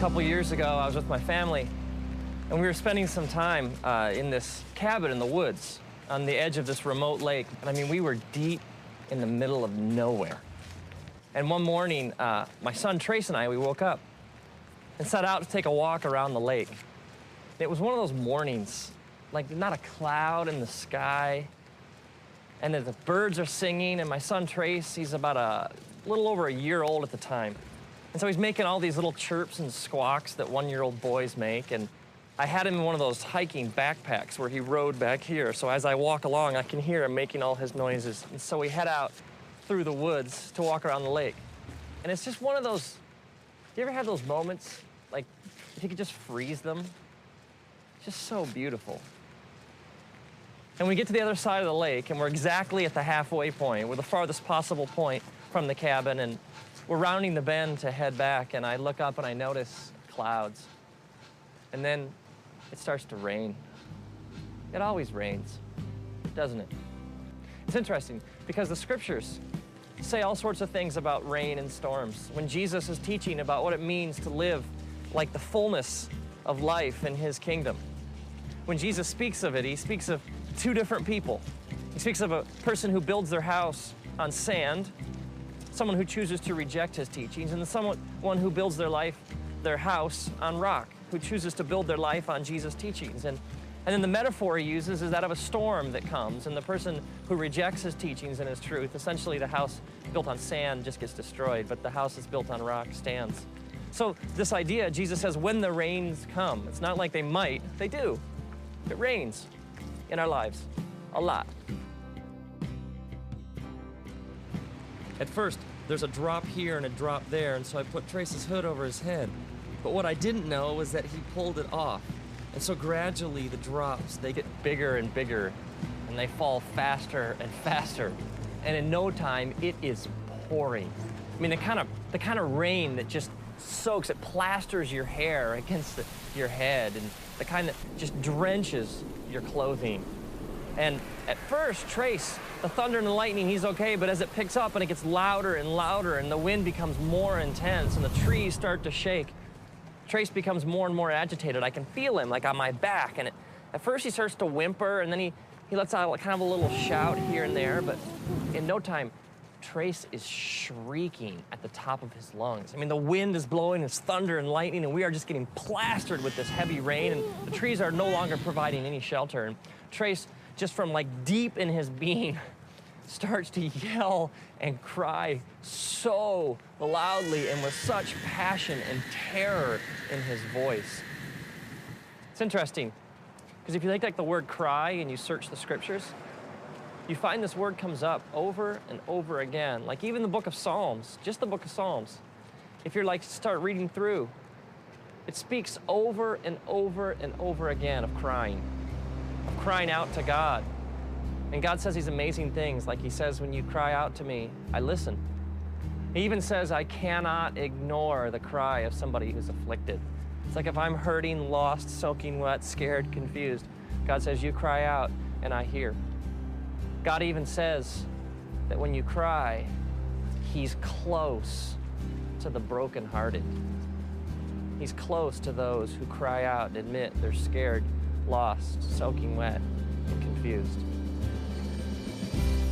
couple years ago, I was with my family, and we were spending some time in this cabin in the woods on the edge of this remote lake. And I mean, we were deep in the middle of nowhere. And one morning, my son Trace and I, we woke up and set out to take a walk around the lake. It was one of those mornings, like not a cloud in the sky, and the birds are singing, and my son Trace, he's about a little over a year old at the time. And so he's making all these little chirps and squawks that one-year-old boys make. And I had him in one of those hiking backpacks where he rode back here. So as I walk along, I can hear him making all his noises. And so we head out through the woods to walk around the lake. And it's just one of those, you ever have those moments, like if you could just freeze them? It's just so beautiful. And we get to the other side of the lake, and we're exactly at the halfway point. We're the farthest possible point from the cabin, and we're rounding the bend to head back, and I look up and I notice clouds. And then it starts to rain. It always rains, doesn't it? It's interesting because the scriptures say all sorts of things about rain and storms. When Jesus is teaching about what it means to live like the fullness of life in his kingdom, when Jesus speaks of it, he speaks of two different people. He speaks of a person who builds their house on sand, someone who chooses to reject his teachings, and someone who builds their house on rock, who chooses to build their life on Jesus' teachings. And then the metaphor he uses is that of a storm that comes, and the person who rejects his teachings and his truth, essentially the house built on sand just gets destroyed, but the house that's built on rock stands. So this idea, Jesus says, when the rains come, it's not like they might, they do. It rains in our lives, a lot. At first, there's a drop here and a drop there, and so I put Trace's hood over his head. But what I didn't know was that he pulled it off. And so gradually the drops, they get bigger and bigger, and they fall faster and faster. And in no time, it is pouring. I mean, the kind of rain that just soaks, it plasters your hair against your head, and the kind that just drenches your clothing. And at first, Trace, the thunder and the lightning, he's okay, but as it picks up and it gets louder and louder and the wind becomes more intense and the trees start to shake, Trace becomes more and more agitated. I can feel him like on my back, and at first he starts to whimper, and then he lets out kind of a little shout here and there, but in no time, Trace is shrieking at the top of his lungs. I mean, the wind is blowing, it's thunder and lightning, and we are just getting plastered with this heavy rain, and the trees are no longer providing any shelter. And Trace, just from like deep in his being, starts to yell and cry so loudly and with such passion and terror in his voice. It's interesting, because if you take like the word cry and you search the scriptures, you find this word comes up over and over again. Like even the book of Psalms, just the book of Psalms. If you're like start reading through, it speaks over and over and over again of crying out to God. And God says these amazing things, like he says, when you cry out to me, I listen. He even says, I cannot ignore the cry of somebody who's afflicted. It's like if I'm hurting, lost, soaking wet, scared, confused, God says, you cry out and I hear. God even says that when you cry, he's close to the brokenhearted. He's close to those who cry out and admit they're scared, lost, soaking wet, and confused.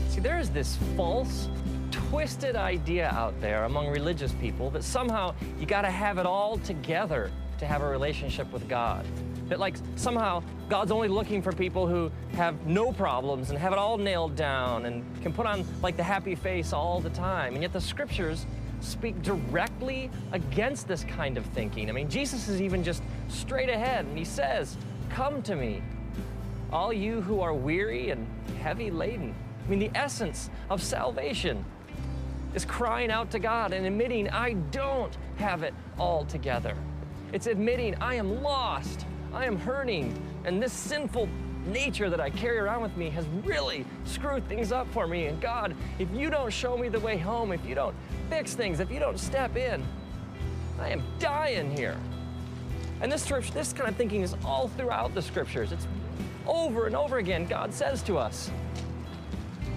See, there is this false, twisted idea out there among religious people that somehow you gotta have it all together to have a relationship with God. That like somehow God's only looking for people who have no problems and have it all nailed down and can put on like the happy face all the time. And yet the scriptures speak directly against this kind of thinking. I mean, Jesus is even just straight ahead, and he says, come to me, all you who are weary and heavy laden. I mean, the essence of salvation is crying out to God and admitting, I don't have it all together. It's admitting, I am lost, I am hurting, and this sinful nature that I carry around with me has really screwed things up for me. And God, if you don't show me the way home, if you don't fix things, if you don't step in, I am dying here. And this kind of thinking is all throughout the scriptures. It's over and over again. God says to us,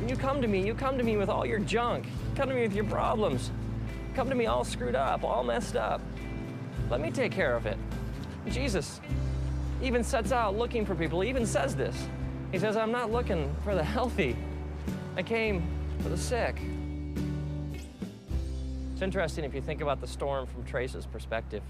when you come to me with all your junk, come to me with your problems, come to me all screwed up, all messed up. Let me take care of it. Jesus even sets out looking for people. He even says this. He says, I'm not looking for the healthy. I came for the sick. It's interesting if you think about the storm from Trace's perspective.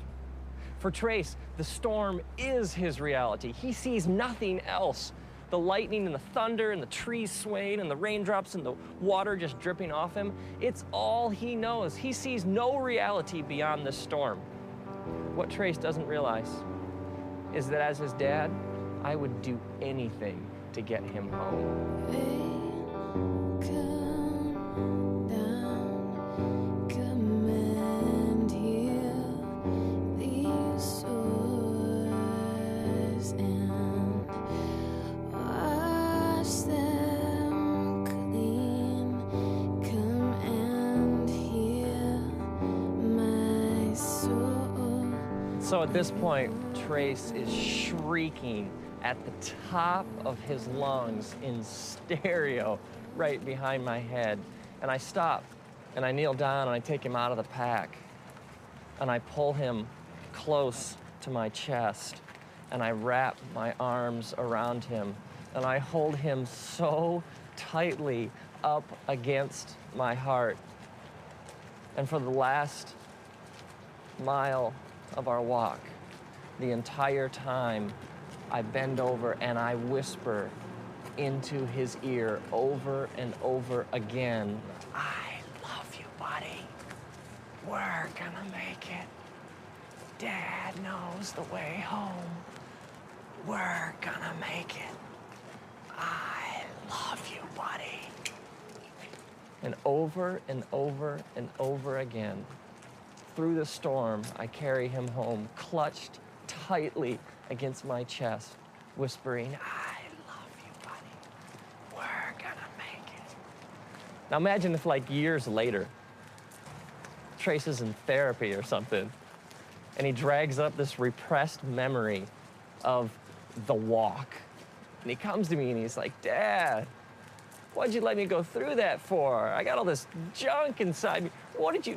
For Trace, the storm is his reality. He sees nothing else. The lightning and the thunder and the trees swaying and the raindrops and the water just dripping off him, it's all he knows. He sees no reality beyond this storm. What Trace doesn't realize is that as his dad, I would do anything to get him home. So at this point, Trace is shrieking at the top of his lungs in stereo right behind my head. And I stop, and I kneel down, and I take him out of the pack. And I pull him close to my chest, and I wrap my arms around him, and I hold him so tightly up against my heart. And for the last mile of our walk, the entire time, I bend over and I whisper into his ear over and over again, I love you, buddy. We're gonna make it. Dad knows the way home. We're gonna make it. I love you, buddy. And over and over and over again, through the storm, I carry him home, clutched tightly against my chest, whispering, I love you, buddy. We're gonna make it. Now imagine if, like, years later, Trace is in therapy or something, and he drags up this repressed memory of the walk. And he comes to me and he's like, Dad, what'd you let me go through that for? I got all this junk inside me.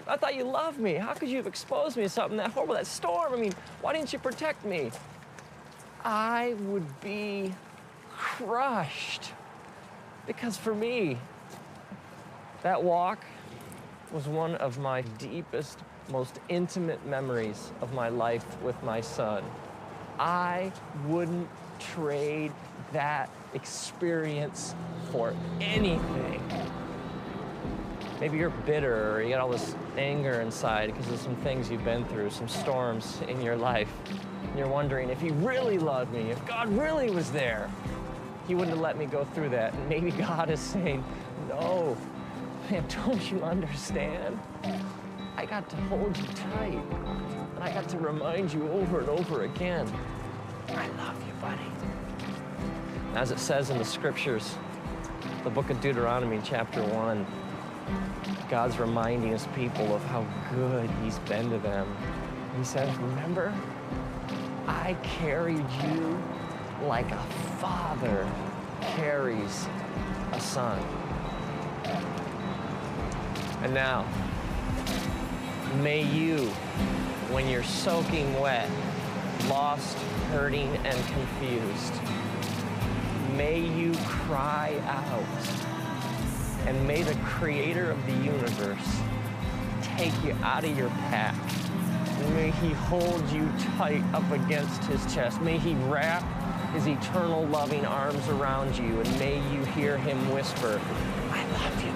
I thought you loved me. How could you have exposed me to something that horrible, that storm? I mean, why didn't you protect me? I would be crushed. Because for me, that walk was one of my deepest, most intimate memories of my life with my son. I wouldn't trade that experience for anything. Maybe you're bitter or you got all this anger inside because of some things you've been through, some storms in your life. And you're wondering if he really loved me, if God really was there, he wouldn't have let me go through that. And maybe God is saying, no, man, don't you understand? I got to hold you tight, and I got to remind you over and over again, I love you, buddy. As it says in the scriptures, the book of Deuteronomy, chapter 1, God's reminding his people of how good he's been to them. He says, remember, I carried you like a father carries a son. And now, may you, when you're soaking wet, lost, hurting, and confused, may you cry out, and may the creator of the universe take you out of your pack. And may he hold you tight up against his chest. May he wrap his eternal loving arms around you, and may you hear him whisper, I love you,